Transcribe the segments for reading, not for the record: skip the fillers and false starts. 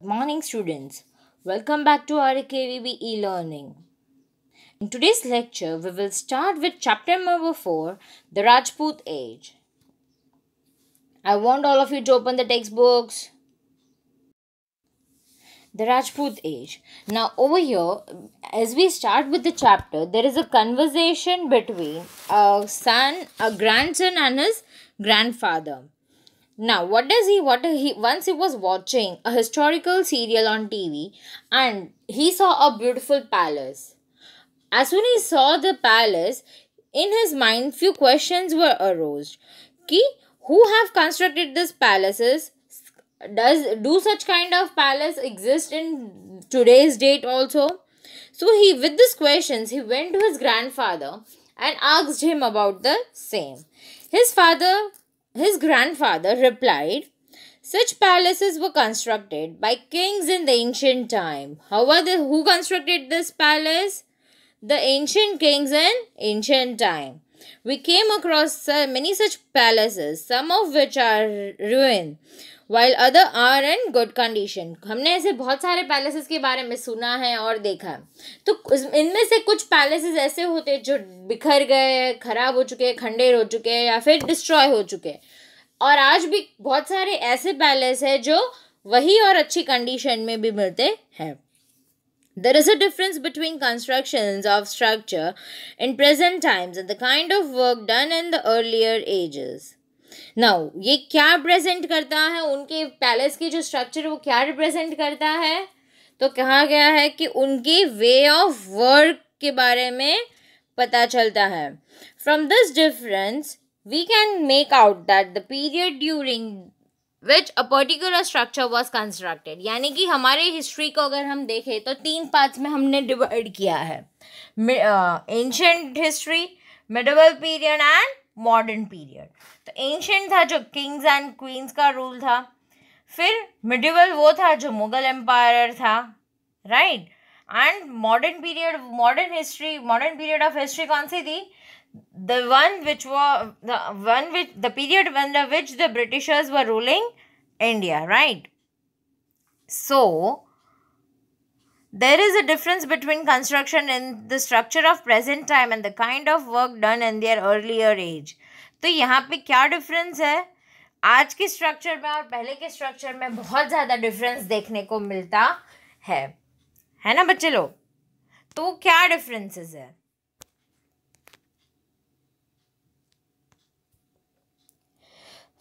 Morning, students. Welcome back to our KVB e-learning. In today's lecture, we will start with chapter number 4, the Rajput Age. I want all of you to open the textbooks. The Rajput Age. Now, over here, as we start with the chapter, there is a conversation between a grandson, and his grandfather. Now, once he was watching a historical serial on TV and he saw a beautiful palace. As soon as he saw the palace, in his mind few questions were arose. Ki, who have constructed these palaces? Do such kind of palace exist in today's date also? So he with these questions he went to his grandfather and asked him about the same. His father his grandfather replied, such palaces were constructed by kings in the ancient time. However, who constructed this palace? The ancient kings in ancient time. We came across many such palaces, some of which are ruined, while other are in good condition. हमने ऐसे बहुत सारे palaces के बारे में सुना है और देखा है. तो इनमें से कुछ पैलेसेस ऐसे होते हैं जो बिखर गए, खराब हो चुके, खंडेर हो चुके या फिर डिस्ट्रॉय हो चुके. और आज भी बहुत सारे ऐसे पैलेस है जो वही और अच्छी कंडीशन में भी मिलते हैं. There is a difference between constructions of structure in present times and the kind of work done in the earlier ages. Now, ये क्या represent करता है? उनके पैलेस की जो स्ट्रक्चर वो क्या represent करता है? तो कहा गया है कि उनके वे ऑफ वर्क के बारे में पता चलता है. From this difference, we can make out that the period during which a particular structure was constructed. यानी कि हमारे हिस्ट्री को अगर हम देखें तो 3 पार्ट्स में हमने डिवाइड किया है. Ancient history, medieval period and modern period. तो एंशंट था जो किंग्स एंड क्वींस का रूल था. फिर मिडिवल वो था जो मुगल एम्पायर था, right. And modern period of history कौन सी थी? The period under which the Britishers were ruling India, right? So there is a difference between construction in the structure of present time and the kind of work done in their earlier age. तो यहाँ पे क्या difference है? आज के structure में और पहले के स्ट्रक्चर में बहुत ज़्यादा डिफरेंस देखने को मिलता है ना बच्चे लोग? तो क्या डिफरेंसेस है?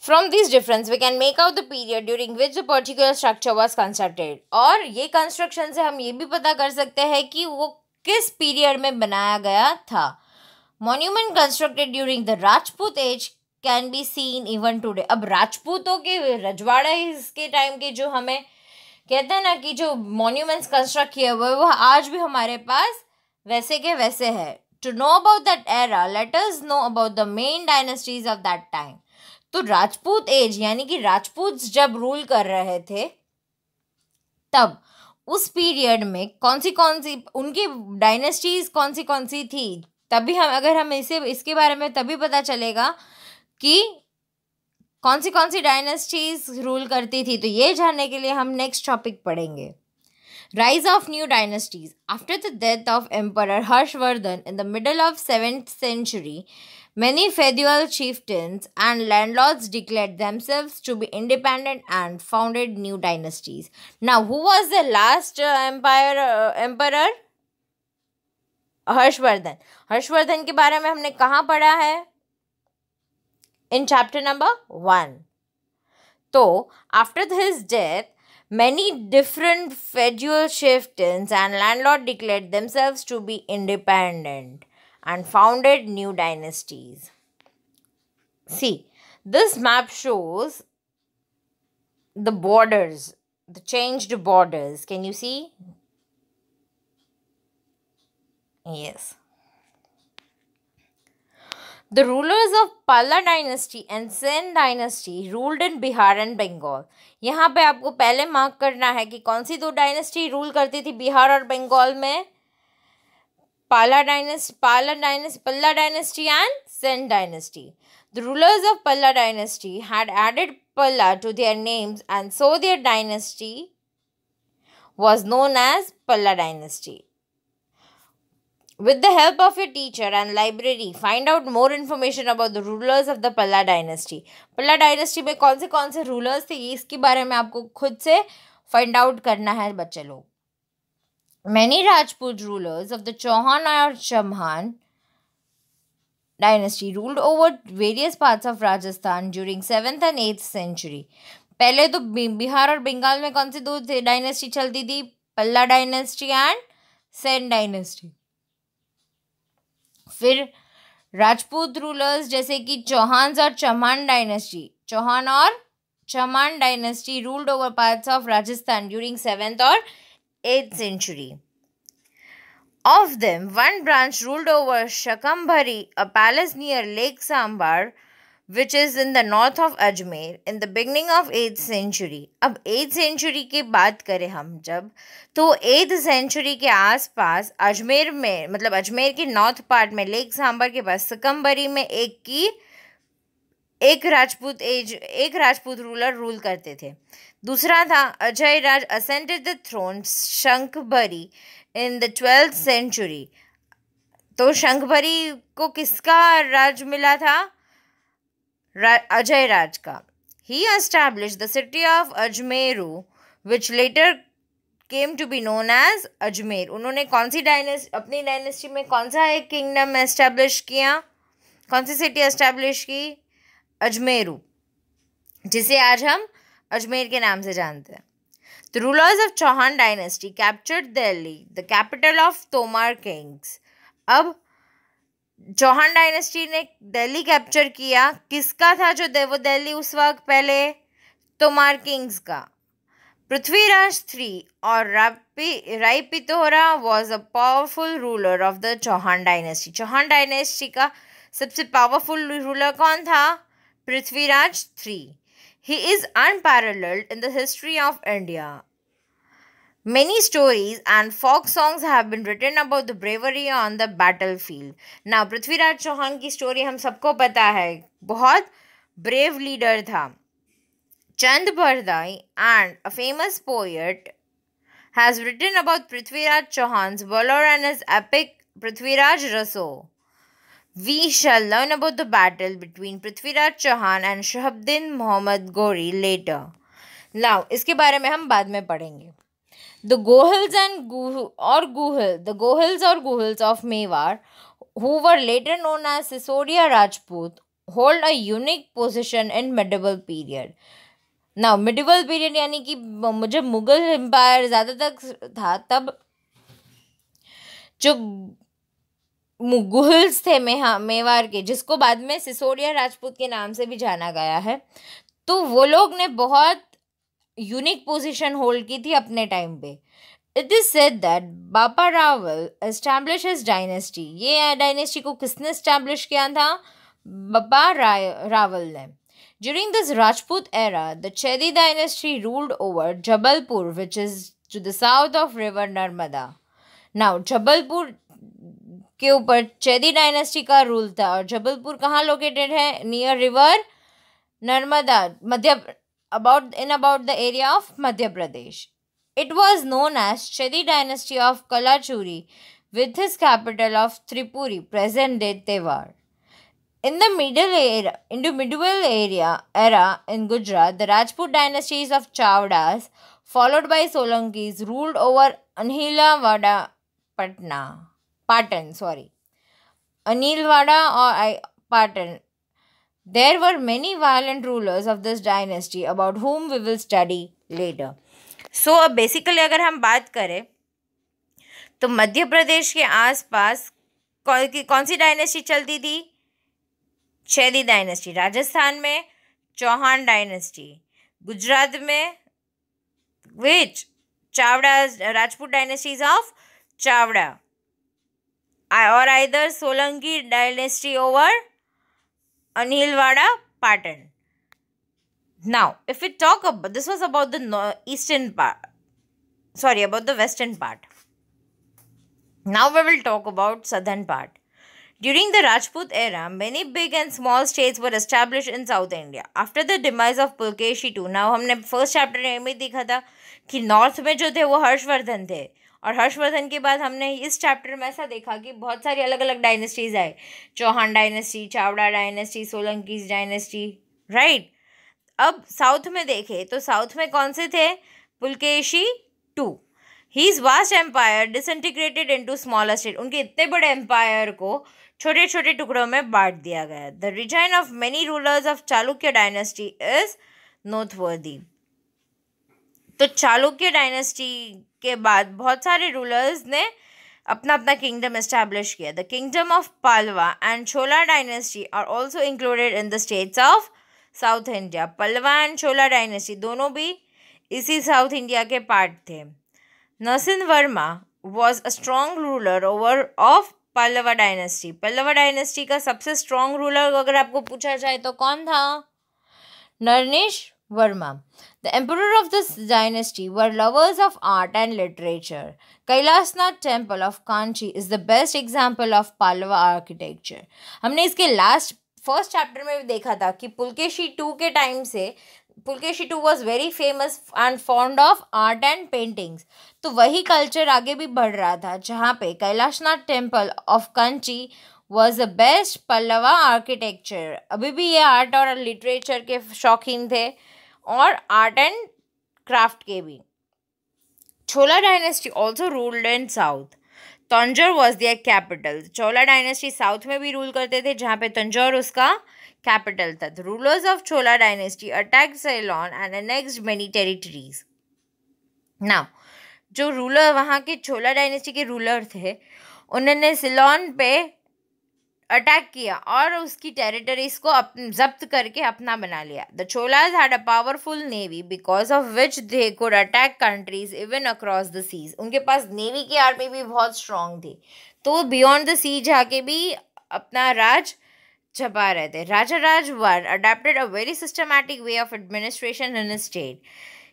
From these difference, we can make out the period during which the particular structure was constructed. और ये construction से हम ये भी पता कर सकते हैं कि वो किस पीरियड में बनाया गया था. Monument constructed during the Rajput age can be seen even today. अब राजपूतों के रजवाड़ा के टाइम के जो हमें कहते हैं ना कि जो monuments construct किए हुए वो आज भी हमारे पास वैसे के वैसे है. To know about that era, let us know about the main dynasties of that time. तो राजपूत एज यानी कि राजपूत जब रूल कर रहे थे तब उस पीरियड में कौन सी उनकी डायनेस्टीज कौन सी थी, तभी हम इसके बारे में तभी पता चलेगा कि कौन सी डायनेस्टीज रूल करती थी. तो ये जानने के लिए हम नेक्स्ट टॉपिक पढ़ेंगे. Rise of new dynasties. After the death of Emperor Harshvardhan in the middle of 7th century, many feudal chieftains and landlords declared themselves to be independent and founded new dynasties. Now, who was the last emperor? Harshvardhan. Harshvardhan के बारे में हमने कहाँ पढ़ा है? In chapter number 1. तो after his death, many different feudal chieftains and landlords declared themselves to be independent and founded new dynasties. See, this map shows the borders, the changed borders. Can you see? Yes. The rulers of Palla dynasty and Sen dynasty ruled in Bihar and Bengal. यहाँ पे आपको पहले mark करना है कि कौन सी 2 dynasty rule करती थी बिहार और बंगाल में. Palla dynasty and Sen dynasty. The rulers of Palla dynasty had added Palla to their names and so their dynasty was known as Palla dynasty. With the help of your teacher and library, find out more information about the rulers of the Palla dynasty. Palla dynasty में कौन से rulers थे, ये इसके बारे में आपको खुद से find out करना है बच्चे लोग. Many Rajput rulers of the Chauhan or Chamhan dynasty ruled over various parts of Rajasthan during 7th and 8th century. पहले तो बिहार और बंगाल में कौन सी दो डायनेस्टी चलती थी? पल्ला डायनेस्टी एंड सेन डायनेस्टी. फिर राजपूत रूलर्स जैसे कि चौहान और चमान डायनेस्टी, चौहान और चमान dynasty ruled over parts of Rajasthan during 7th और 8th century. Of them, one branch ruled over Shakambhari, a palace near Lake Sambar, which is in the north of Ajmer, in the beginning of 8th century. अब 8th century की बात करें हम जब, तो 8th century के आसपास अजमेर में, मतलब अजमेर के नॉर्थ पार्ट में लेक सांबर के पास शकम्भरी में एक राजपूत रूलर रूल करते थे. दूसरा था Ajay Raj ascended the throne Shakambhari in the 12th century. तो शंखभरी को किसका राज मिला था? अजय राज का. He established the city of Ajmeru, which later came to be known as Ajmer. उन्होंने कौन सी अपनी डायनेस्टी में कौन सा एक किंगडम एस्टैब्लिश किया? कौन सी सिटी एस्टैब्लिश की? अजमेरू, जिसे आज हम अजमेर के नाम से जानते हैं. The rulers of Chauhan dynasty captured Delhi, the capital of Tomar kings. अब चौहान डायनेस्टी ने दिल्ली कैप्चर किया. किसका था जो वो दिल्ली उस वक्त पहले? तोमार किंग्स का. पृथ्वीराज III और Rai Pithora was a powerful ruler of the Chauhan dynasty. Chauhan dynasty का सबसे पावरफुल रूलर कौन था? Prithviraj III. He is unparalleled in the history of India. Many stories and folk songs have been written about the bravery on the battlefield. Now, Prithviraj Chauhan की story हम सबको पता है, बहुत ब्रेव लीडर था. चंद Bardai and a famous poet has written about Prithviraj Chauhan's valor and his epic Prithviraj Raso. We shall learn about the battle between Prithviraj Chauhan and Shahabdin Muhammad Ghori later. Now, इसके बारे में हम बाद में पढ़ेंगे. The Gohils or Guhils of Mewar, who were later known as Sisodia Rajput, hold a unique position in medieval period. Now, medieval period यानी कि जब मुगल एम्पायर ज़्यादा तक था, तब जो गुहिल्स थे मेवाड़ के, जिसको बाद में सिसोदिया राजपूत के नाम से भी जाना गया है, तो वो लोग ने बहुत यूनिक पोजीशन होल्ड की थी अपने टाइम पे. It is said that Bapa Rawal establish his dynasty. ये डायनेस्टी को किसने एस्टैब्लिश किया था? बापा रावल ने. During this Rajput era the Chedi dynasty ruled over Jabalpur, which is to the south of river Narmada. Now Jabalpur के ऊपर चेदी डायनेस्टी का रूल था, और जबलपुर कहाँ लोकेटेड है? Near river Narmada, about the area of Madhya Pradesh. It was known as Chedi dynasty of Kalachuri, with his capital of Tripuri, present-day Tewar. In the medieval era in Gujarat, the Rajput dynasties of Chavdas, followed by Solankis, ruled over Anilwada Patan. Anilwada or Patan. There were many violent rulers of this dynasty about whom we will study later. So, basically अगर हम बात करें तो मध्य प्रदेश के आसपास कौन सी dynasty चलती थी? चेदी डायनेस्टी. राजस्थान में चौहान डायनेस्टी. गुजरात में which? Chavda, Rajput dynasties of Chavda, और either Solanki dynasty over Anilwada Patan. Now, if we talk about, this was about the about the western part. Now we will talk about southern part. During the Rajput era, many big and small states were established in South India. After the demise of Pulkeshi II, now हमने first chapter में देखा था कि north में जो थे वो हर्षवर्धन थे, और हर्षवर्धन के बाद हमने इस चैप्टर में ऐसा देखा कि बहुत सारी अलग अलग डायनेस्टीज आए, Chauhan dynasty, Chavda dynasty, Solankis dynasty, right. अब साउथ में देखें तो साउथ में कौन से थे? Pulakeshi two. His vast empire disintegrated into smaller state. उनके इतने बड़े एम्पायर को छोटे छोटे टुकड़ों में बांट दिया गया। The reign of many rulers of Chalukya dynasty is noteworthy. तो चालुक्य डायनेस्टी के बाद बहुत सारे रूलर्स ने अपना अपना किंगडम एस्टैब्लिश किया। The kingdom of Pallava and Chola dynasty are also included in the states of South India. Pallava and Chola dynasty दोनों भी इसी साउथ इंडिया के पार्ट थे। Narasimha Varma was a strong ruler over of Pallava dynasty. Pallava dynasty का सबसे स्ट्रॉन्ग रूलर अगर आपको पूछा जाए तो कौन था? नरनेश Verma. The emperor of this dynasty were lovers of art and literature. Kailasnath temple of Kanchi is the best example of Pallava architecture. हमने इसके फर्स्ट चैप्टर में भी देखा था कि पुलकेशी टू के टाइम से Pulakeshi two was very famous and fond of art and paintings. तो वही कल्चर आगे भी बढ़ रहा था, जहाँ पे Kailashnath temple of Kanchi was the best Pallava architecture. अभी भी ये आर्ट और लिटरेचर के शौकीन थे और आर्ट एंड क्राफ्ट के भी। छोला dynasty also ruled in south. Tanjore was their capital. Chola dynasty south में भी रूल करते थे, जहाँ पे तंजौर उसका कैपिटल था। The rulers of Chola dynasty attacked Ceylon and annexed many territories. Now जो रूलर वहाँ के छोला डायनेस्टी के रूलर थे, उन्होंने सिलोन पे अटैक किया और उसकी टेरिटरीज को जब्त करके अपना बना लिया। The Cholas had a powerful navy because of which they could attack countries even across the seas. उनके पास नेवी की आर्मी भी बहुत स्ट्रांग थी, तो बियॉन्ड द सी जाके भी अपना राज छपा रहे थे। Raja Raj one adopted a very systematic way of administration in state.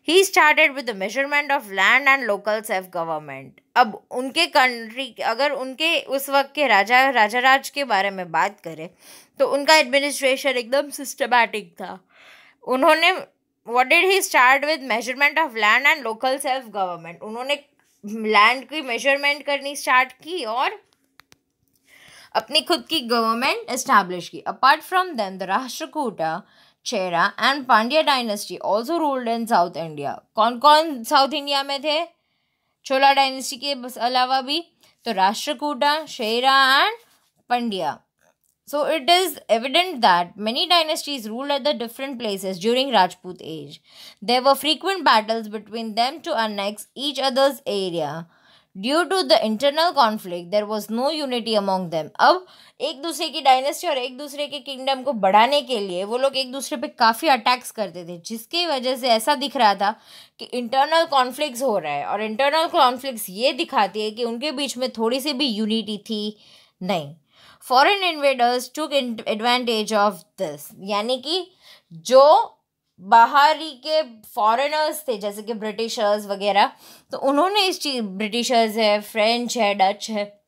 He started with the measurement of land and local self government. अब उनके कंट्री, अगर उनके उस वक्त के राजा राज के बारे में बात करें तो उनका एडमिनिस्ट्रेशन एकदम सिस्टमैटिक था। उन्होंने what did he start with measurement of land and local self government. उन्होंने लैंड की मेजरमेंट करनी स्टार्ट की और अपनी खुद की गवर्नमेंट एस्टैब्लिश की। Apart from them the Rashtrakuta, Chera and Pandya dynasty also ruled in south India. कौन कौन साउथ इंडिया में थे चोला डायनेस्टी के अलावा भी? तो Rashtrakuta, Chera and Pandya. So it is evident that many dynasties ruled at the different places during Rajput age. There were frequent battles between them to annex each other's area. Due to the internal conflict, there was no unity among them. अब एक दूसरे की dynasty और एक दूसरे के kingdom को बढ़ाने के लिए वो लोग एक दूसरे पे काफ़ी अटैक्स करते थे, जिसकी वजह से ऐसा दिख रहा था कि इंटरनल कॉन्फ्लिक्ट्स हो रहा है। और इंटरनल कॉन्फ्लिक्ट्स ये दिखाती है कि उनके बीच में थोड़ी सी भी यूनिटी थी नहीं। Foreign invaders took advantage of this, यानी कि जो बाहरी के फॉरेनर्स थे जैसे कि ब्रिटिशर्स वगैरह, तो उन्होंने इस चीज़, ब्रिटिशर्स है, फ्रेंच है, डच है,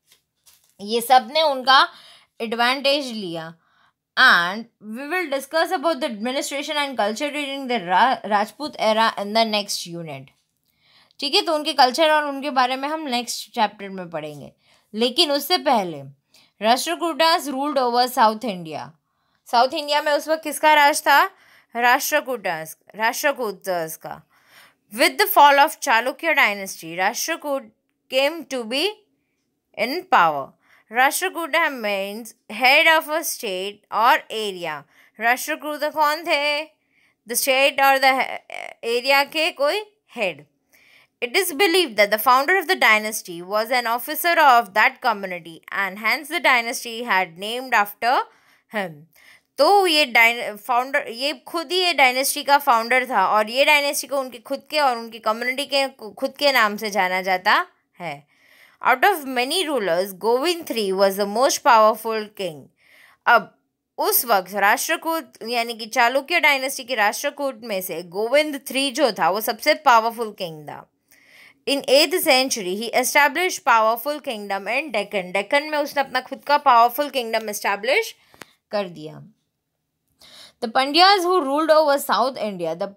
ये सब ने उनका एडवांटेज लिया। And we will discuss about the administration and culture during the Rajput era in the next unit. ठीक है, तो उनके कल्चर और उनके बारे में हम नेक्स्ट चैप्टर में पढ़ेंगे। लेकिन उससे पहले Rashtrakutas ruled over south India. South India में उस वक्त किसका राज था? राष्ट्रकूटास का। With the fall of Chalukya dynasty, Rashtrakuta came to be in power. Rashtrakuta means head of a state और एरिया। राष्ट्रकूट कौन थे? द स्टेट और द एरिया के कोई head. It is believed that the founder of the dynasty was an officer of that community and hence the dynasty had named after him. तो ये खुद ही ये डायनेस्टी का फाउंडर था और ये डायनेस्टी को उनके खुद के और उनकी कम्युनिटी के खुद के नाम से जाना जाता है। Out of many rulers, Govind III was the most powerful king. अब उस वक्त राष्ट्रकूट यानी कि चालुक्य डायनेस्टी के राष्ट्रकूट में से गोविंद III जो था वो सबसे पावरफुल किंग था। In 8th century, he established powerful kingdom in Deccan. Deccan में उसने अपना खुद का powerful kingdom establish कर दिया। The Pandyas who ruled over South India, the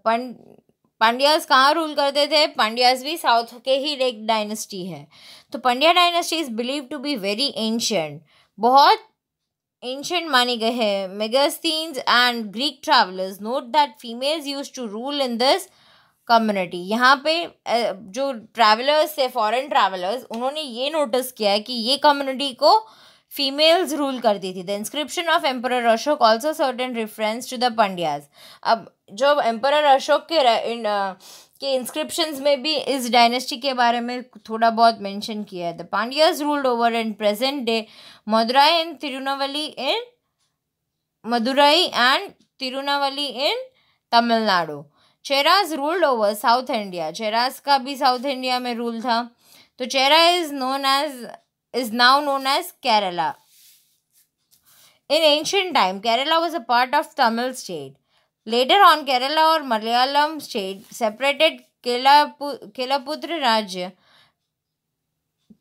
Pandyas कहाँ रूल करते थे? पांड्यास भी साउथ के ही एक डायनेस्टी है. तो Pandya dynasty is believe to be very ancient, बहुत एंशियंट मानी गए हैं. Megasthenes and Greek travellers note that females used to rule in this community. यहाँ पे जो ट्रैवलर्स थे, फॉरेन ट्रैवलर्स, उन्होंने ये नोटिस किया है कि ये कम्युनिटी को फीमेल्स रूल करती थी. The inscription of emperor Ashoka also certain reference to the Pandyas. अब जो एम्परर अशोक के इंस्क्रिप्शंस में भी इस डायनेस्टी के बारे में थोड़ा बहुत मेंशन किया है. The Pandyas ruled over in present day Madurai and Tirunelveli in Tamil Nadu. Cheras ruled over south India. Cheras का भी साउथ इंडिया में रूल था. तो चेरा is now known as Kerala. In ancient time, Kerala was a part of Tamil state. Later on, Kerala or Malayalam state separated केलापुत्र राज्य.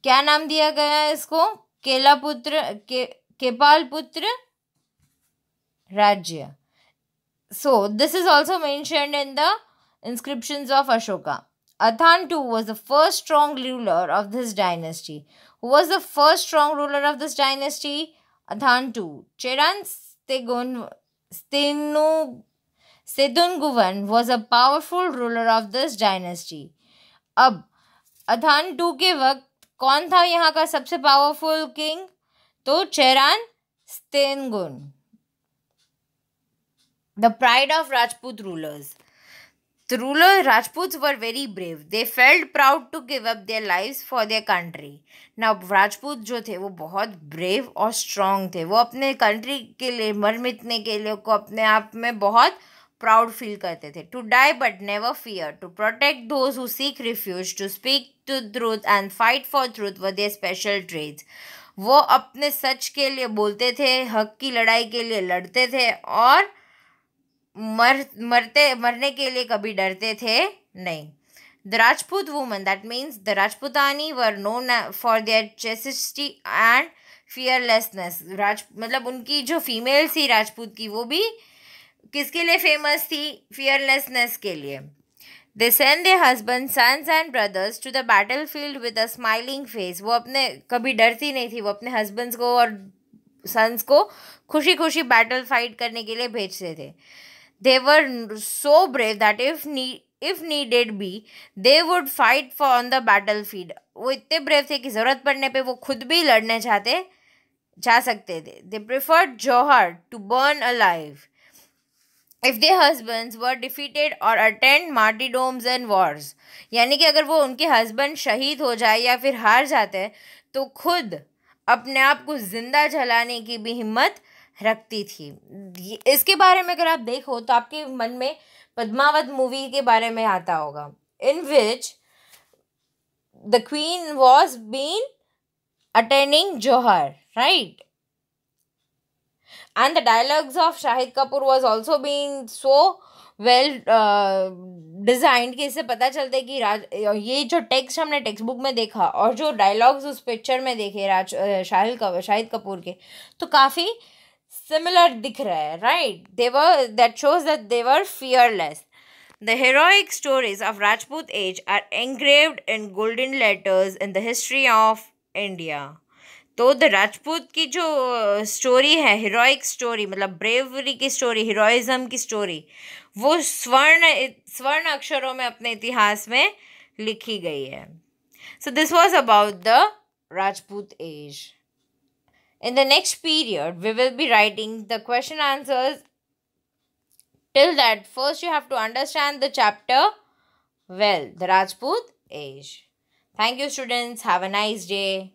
क्या नाम दिया गया है इसको? केपालपुत्र राज्य. So, this is also mentioned in the inscriptions of Ashoka. Athan II was the first strong ruler of this dynasty. Who was the first strong ruler of this dynasty? Athan II. Cheran Setunguvan was a powerful ruler of this dynasty. अब अथान II के वक्त कौन था यहाँ का सबसे powerful king? तो Cheran स्तेनगुन. The pride of Rajput rulers. The Rajputs were very brave. They felt proud to give up their lives for their country. Now Rajput जो थे वो बहुत brave और strong थे. वो अपने country के लिए मर मिटने के लिए को अपने आप में बहुत proud feel करते थे. To die but never fear. To protect those who seek refuge. To speak to truth and fight for truth were their special traits. वो अपने सच के लिए बोलते थे, हक की लड़ाई के लिए लड़ते थे और मरने के लिए कभी डरते थे नहीं. The Rajput women, that means the Rajputani, were known for their chastity and fearlessness. मतलब उनकी जो फीमेल थी राजपूत की, वो भी किसके लिए फेमस थी? फियरलेसनेस के लिए. They send their husband, sons and brothers to the battle field with a smiling face. वो अपने कभी डरती नहीं थी. वो अपने हस्बैंड्स को और सन्स को खुशी खुशी बैटल फाइट करने के लिए भेजते थे. They were so brave that if needed be, they would fight for on the battlefield. वो इतने brave थे कि ज़रूरत पड़ने पे वो खुद भी लड़ने जा सकते थे. They preferred Johar to burn alive if their husbands were defeated or attend martyrdoms and wars. यानी कि अगर वो उनके हस्बैंड शहीद हो जाए या फिर हार जाते हैं तो खुद अपने आप को जिंदा जलाने की भी हिम्मत रखती थी. इसके बारे में अगर आप देखो तो आपके मन में पद्मावत मूवी के बारे में आता होगा, in which the queen was been attending jauhar, right? And the dialogues of Shahid Kapoor was also been so well designed कि इससे पता चलता है कि ये जो टेक्स्ट हमने टेक्स्ट बुक में देखा और जो डायलॉग्स उस पिक्चर में देखे शाहिद कपूर के, तो काफ़ी similar दिख रहा है, right? That shows that they were fearless. The heroic stories of Rajput age are engraved in golden letters in the history of India. तो द राजपूत की जो स्टोरी है, हीरोइक स्टोरी, मतलब ब्रेवरी की स्टोरी, हीरोइज्म की स्टोरी, वो स्वर्ण अक्षरों में अपने इतिहास में लिखी गई है. So this was about the Rajput age. In the next period, we will be writing the question answers. Till that, first you have to understand the chapter well, the Rajput age. Thank you, students. Have a nice day.